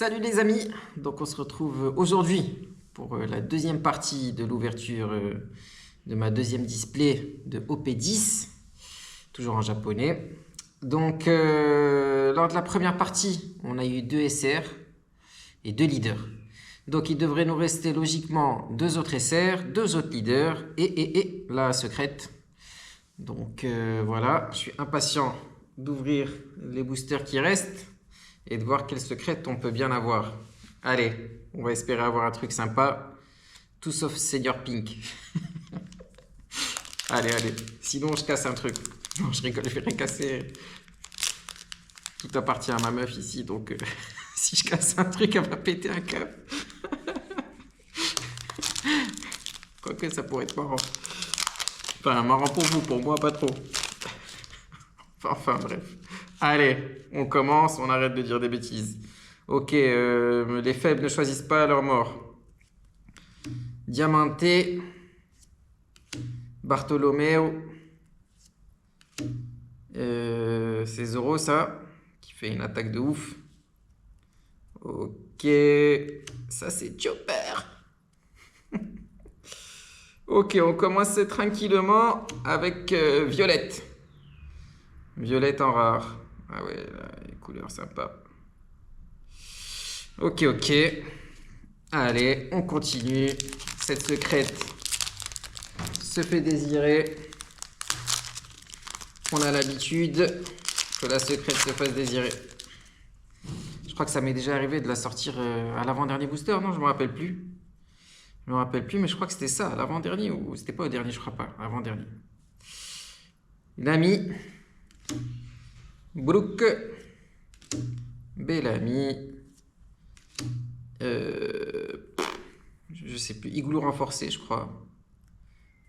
Salut les amis, donc on se retrouve aujourd'hui pour la deuxième partie de l'ouverture de ma deuxième display de OP10, toujours en japonais. Donc lors de la première partie, on a eu 2 SR et 2 leaders. Donc il devrait nous rester logiquement 2 autres SR, 2 autres leaders et la secrète. Donc voilà, je suis impatient d'ouvrir les boosters qui restent et de voir quelle secrète on peut bien avoir. Allez, on va espérer avoir un truc sympa, tout sauf Senior Pink. Allez, sinon je casse un truc. Non, je rigole, je vais rien casser. Tout appartient à ma meuf ici, donc si je casse un truc, elle va péter un câble. Quoique ça pourrait être marrant. Enfin, marrant pour vous, pour moi pas trop. Enfin bref. Allez, on commence, on arrête de dire des bêtises. Ok, les faibles ne choisissent pas leur mort. Diamante, Bartolomeo, c'est Zoro ça, qui fait une attaque de ouf. Ok, ça c'est Chopper. Ok, on commence tranquillement avec Violette. Violette en rare. Ah ouais, là, les couleurs sympas. Ok. Allez, on continue. Cette secrète se fait désirer. On a l'habitude que la secrète se fasse désirer. Je crois que ça m'est déjà arrivé de la sortir à l'avant-dernier booster, non? Je me rappelle plus. Je me rappelle plus, mais je crois que c'était ça, à l'avant-dernier, ou c'était pas au dernier, je crois pas, avant-dernier. Nami, Brooke, Bellamy, je sais plus, Igloo renforcé, je crois.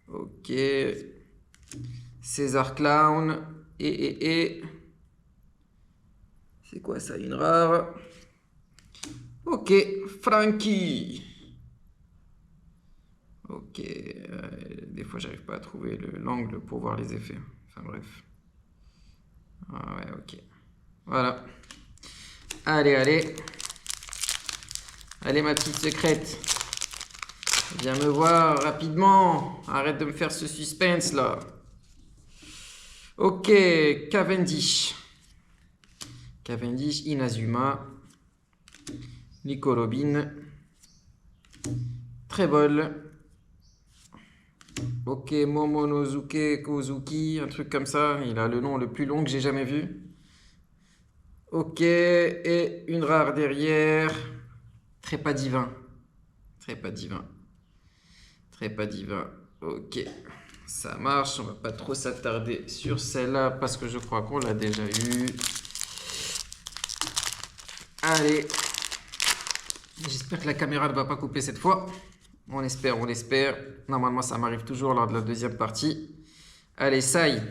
Ok. César Clown, et. C'est quoi ça, une rare? Ok, Frankie. Ok, des fois j'arrive pas à trouver l'angle pour voir les effets. Enfin bref. Ah ouais, ok. Voilà. Allez. Allez ma petite secrète. Viens me voir rapidement. Arrête de me faire ce suspense là. Ok, Cavendish. Cavendish, Inazuma. Nico Robin. Trébol. Ok, Momonosuke Kozuki, un truc comme ça. Il a le nom le plus long que j'ai jamais vu. Ok, et une rare derrière. Trépas divin. Ok, ça marche. On va pas trop s'attarder sur celle-là parce que je crois qu'on l'a déjà eu. Allez. J'espère que la caméra ne va pas couper cette fois. On espère. Normalement, ça m'arrive toujours lors de la deuxième partie. Allez, Sai.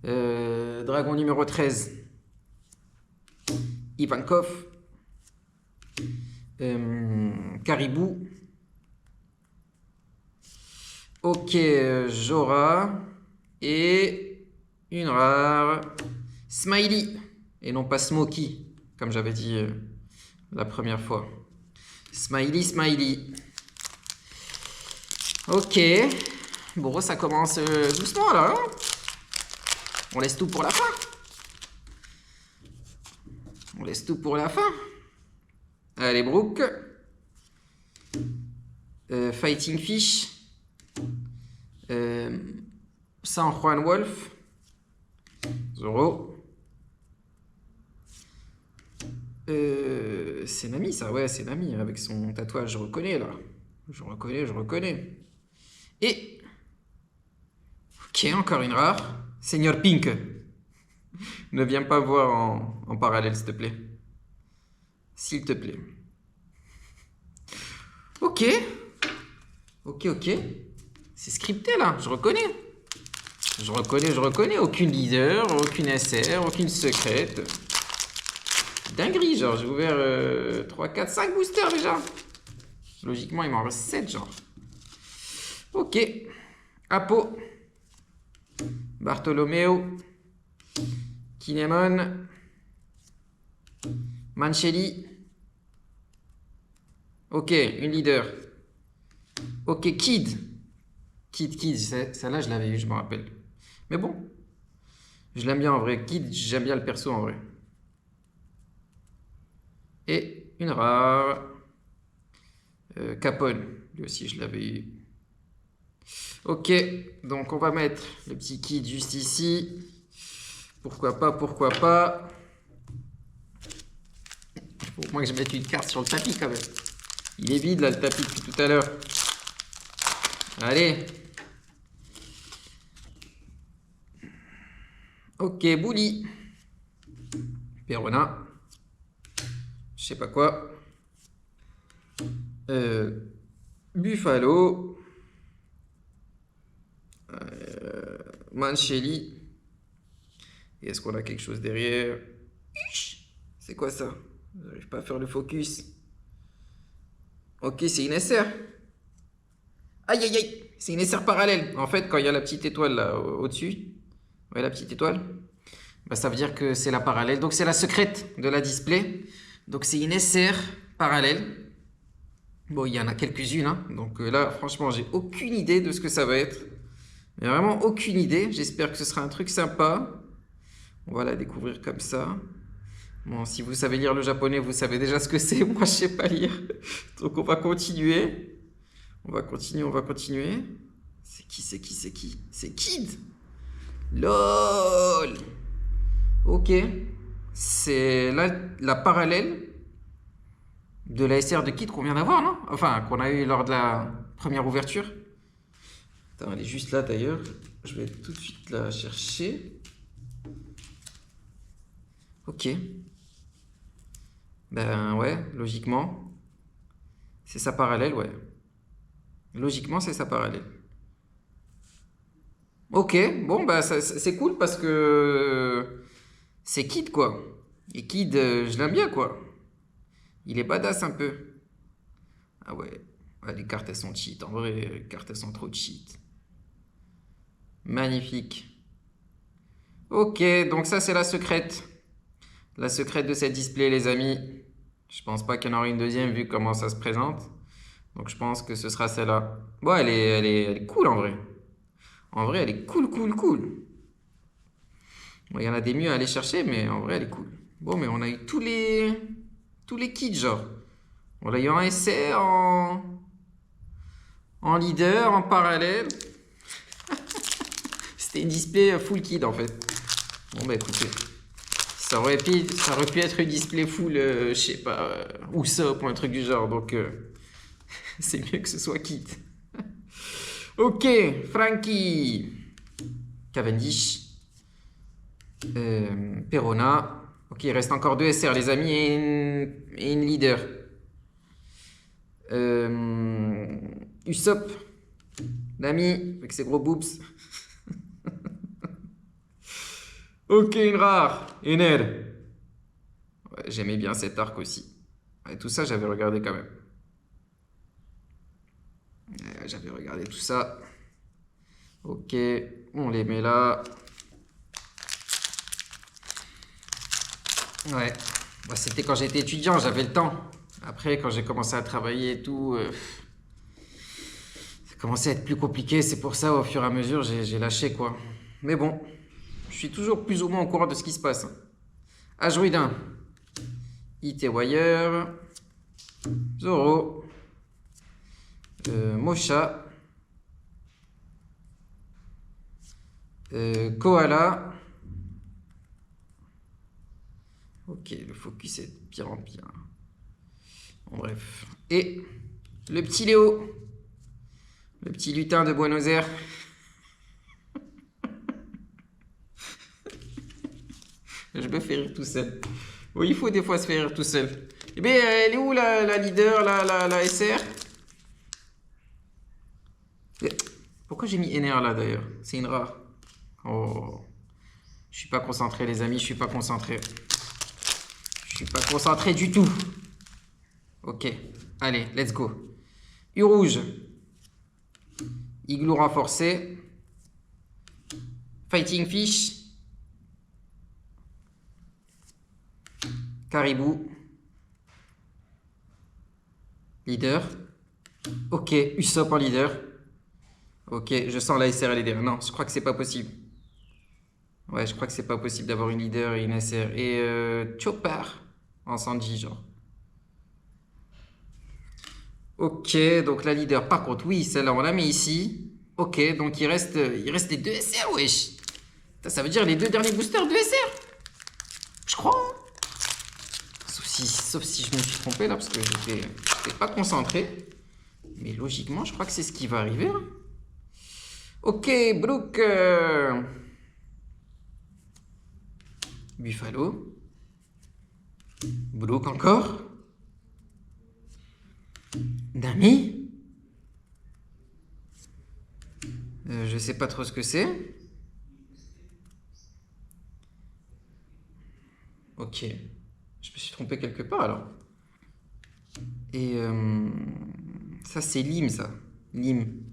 Dragon numéro 13. Ivankov. Caribou. Ok, Jora. Et une rare. Smiley. Et non pas Smokey, comme j'avais dit la première fois. Smiley. Ok. Bon, ça commence doucement là. Hein, on laisse tout pour la fin. Allez, Brooke. Fighting Fish. San Juan Wolf. Zoro. C'est Nami ça, ouais, c'est Nami avec son tatouage, je reconnais là. Je reconnais. Et. Ok, encore une rare. Senior Pink. Ne viens pas voir en parallèle, s'il te plaît. Ok. C'est scripté là, je reconnais. Aucune leader, aucune SR, aucune secrète. Dinguerie, genre, j'ai ouvert 3, 4, 5 boosters déjà. Logiquement, il m'en reste 7, genre. Ok. Apo. Bartolomeo. Kinemon. Mancheli. Ok, une leader. Ok, Kid. Kid, celle-là, je l'avais eu, je me rappelle. Mais bon, je l'aime bien en vrai. Kid, j'aime bien le perso en vrai. Et une rare. Capone, lui aussi, je l'avais eu. Ok, donc on va mettre le petit Kid juste ici. Pourquoi pas, pourquoi pas. Faut au moins que je mette une carte sur le tapis quand même. Il est vide là le tapis depuis tout à l'heure. Allez. Ok, Bouli. Perona. Je sais pas quoi. Buffalo. Mancheli. Et est-ce qu'on a quelque chose derrière? C'est quoi ça? J'arrive pas à faire le focus. Ok, c'est une SR. Aïe aïe aïe, c'est une SR parallèle. En fait, quand il y a la petite étoile là au-dessus, ouais, la petite étoile, bah, ça veut dire que c'est la parallèle. Donc c'est la secrète de la display. Donc c'est une SR parallèle. Bon, il y en a quelques-unes, hein. Donc là, franchement, j'ai aucune idée de ce que ça va être. Mais vraiment aucune idée. J'espère que ce sera un truc sympa. On va la découvrir comme ça. Bon, si vous savez lire le japonais, vous savez déjà ce que c'est. Moi, je sais pas lire. Donc on va continuer. On va continuer, on va continuer. C'est qui, c'est qui, c'est qui? C'est Kid. LOL. Ok. C'est la parallèle de la SR de Kid qu'on vient d'avoir, non? Enfin, qu'on a eu lors de la première ouverture. Attends, elle est juste là d'ailleurs. Je vais tout de suite la chercher. Ok. Ben ouais, logiquement. C'est sa parallèle, ouais. Logiquement, c'est sa parallèle. Ok, bon, bah c'est cool parce que c'est Kid, quoi. Et Kid, je l'aime bien, quoi. Il est badass un peu. Ah ouais. Ouais, les cartes, elles sont cheat. En vrai, les cartes, elles sont trop cheat. Magnifique. Ok, donc ça, c'est la secrète. La secrète de cette display, les amis. Je pense pas qu'il y en aura une deuxième vu comment ça se présente. Donc je pense que ce sera celle-là. Bon, elle est cool en vrai. En vrai, elle est cool, cool, cool. Bon, il y en a des mieux à aller chercher, mais en vrai, elle est cool. Bon, mais on a eu tous les kits, genre. On a eu en essai, en leader, en parallèle. C'était une display full kid en fait. Bon, bah écoutez. Ça aurait pu être une display full, je sais pas, Usopp ou un truc du genre. Donc, c'est mieux que ce soit kit. Ok, Frankie. Cavendish. Perona. Ok, il reste encore deux SR, les amis, et une leader. Usopp. L'ami, avec ses gros boobs. Ok, une rare. Une aide. Ouais, j'aimais bien cet arc aussi. Ouais, tout ça, j'avais regardé quand même. J'avais regardé tout ça. Ok, on les met là. Ouais. Bah, c'était quand j'étais étudiant, j'avais le temps. Après, quand j'ai commencé à travailler et tout, ça commençait à être plus compliqué. C'est pour ça, au fur et à mesure, j'ai lâché quoi. Mais bon, je suis toujours plus ou moins au courant de ce qui se passe. Ajruidin. It Wire. Zoro. Mocha. Koala. Ok, le focus est de pire en pire. Bon, bref. Et le petit Léo. Le petit lutin de Buenos Aires. Je me fais rire tout seul. Oui, il faut des fois se faire rire tout seul. Eh bien, elle est où la leader, la SR? Pourquoi j'ai mis NR là d'ailleurs? C'est une rare. Oh. Je suis pas concentré, les amis, je suis pas concentré. Je suis pas concentré du tout. Ok, allez, let's go. U rouge. Igloo renforcé. Fighting Fish. Caribou. Leader. Ok, Usopp en leader. Ok, je sens la SR et leader. Non, je crois que c'est pas possible. Ouais, je crois que c'est pas possible d'avoir une leader et une SR. Et Chopper en Sanji, genre. Ok, donc la leader. Par contre, oui, celle-là, on la met ici. Ok, donc il reste les deux SR, wesh. Ça veut dire les deux derniers boosters de SR. Je crois. Hein. Sauf si je me suis trompé là, parce que j'étais pas concentré. Mais logiquement, je crois que c'est ce qui va arriver. Hein. Ok, Brook. Buffalo. Brook encore. Nami. Je sais pas trop ce que c'est. Ok. Je me suis trompé quelque part alors. Et ça c'est Lim ça. Lim.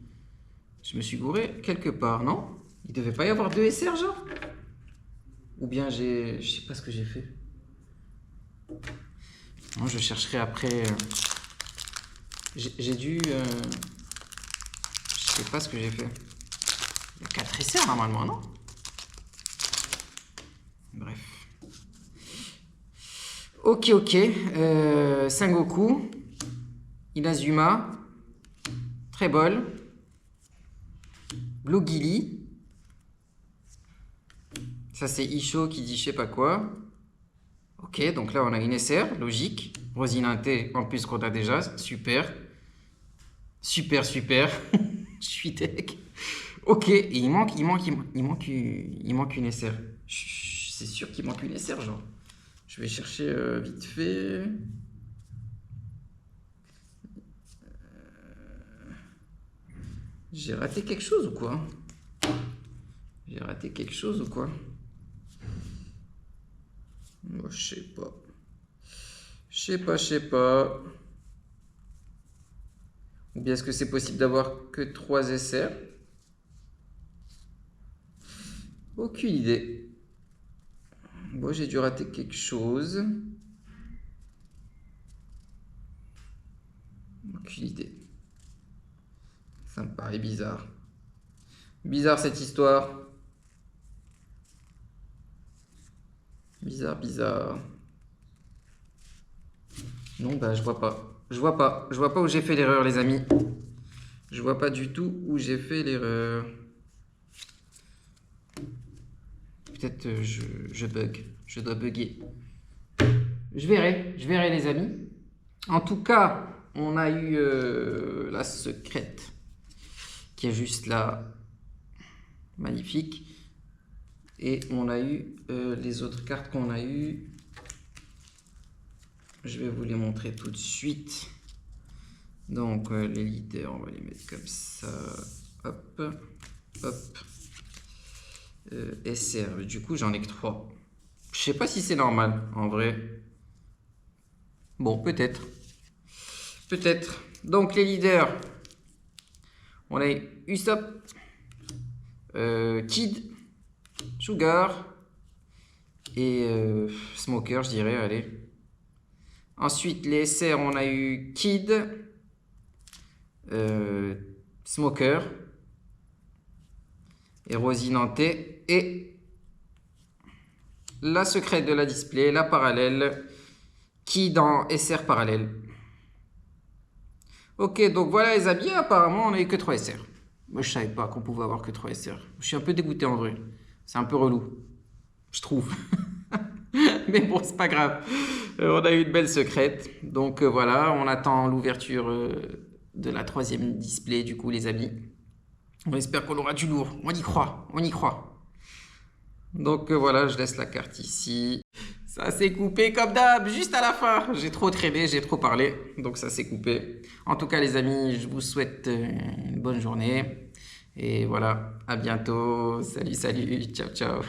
Je me suis gouré quelque part, non? Il devait pas y avoir deux SR genre? Ou bien je sais pas ce que j'ai fait. Non, je chercherai après. J'ai dû... je sais pas ce que j'ai fait. Il y a 4 SR normalement, non? Bref. Ok. Sengoku. Inazuma. Trebol. Blue Gilly. Ça c'est Isho qui dit je sais pas quoi. Ok, donc là on a une SR, logique. Rosinante en plus qu'on a déjà, super. Super. Je suis tech. Ok, et il manque une SR. C'est sûr qu'il manque une SR, genre. Je vais chercher vite fait. J'ai raté quelque chose ou quoi? Moi, je sais pas. Ou bien est-ce que c'est possible d'avoir que 3 SR? Aucune idée. Bon, j'ai dû rater quelque chose. Aucune idée. Ça me paraît bizarre. Bizarre cette histoire. Bizarre. Non, bah je vois pas. Je vois pas où j'ai fait l'erreur, les amis. Je vois pas du tout où j'ai fait l'erreur. Peut-être je bug. Je dois bugger. Je verrai, les amis. En tout cas, on a eu la secrète qui est juste là. Magnifique. Et on a eu les autres cartes qu'on a eues. Je vais vous les montrer tout de suite. Donc les leaders, on va les mettre comme ça. Hop. SR, du coup j'en ai que 3. Je sais pas si c'est normal en vrai. Bon, peut-être. Donc les leaders, on a Usopp, Kid, Sugar et Smoker, je dirais, allez. Ensuite, les SR, on a eu Kid, Smoker et Rosinante et la secrète de la display, la parallèle, Kid en SR parallèle. Ok, donc voilà les amis, apparemment on n'a eu que 3 SR. Moi je savais pas qu'on pouvait avoir que 3 SR. Je suis un peu dégoûté en vrai. C'est un peu relou. Je trouve. Mais bon, c'est pas grave. On a eu une belle secrète. Donc voilà, on attend l'ouverture de la 3e display du coup les amis. On espère qu'on aura du lourd. On y croit. Donc voilà, je laisse la carte ici. Ça s'est coupé comme d'hab, juste à la fin. J'ai trop traîné, j'ai trop parlé, donc ça s'est coupé. En tout cas les amis, je vous souhaite une bonne journée. Et voilà, à bientôt. Salut, ciao.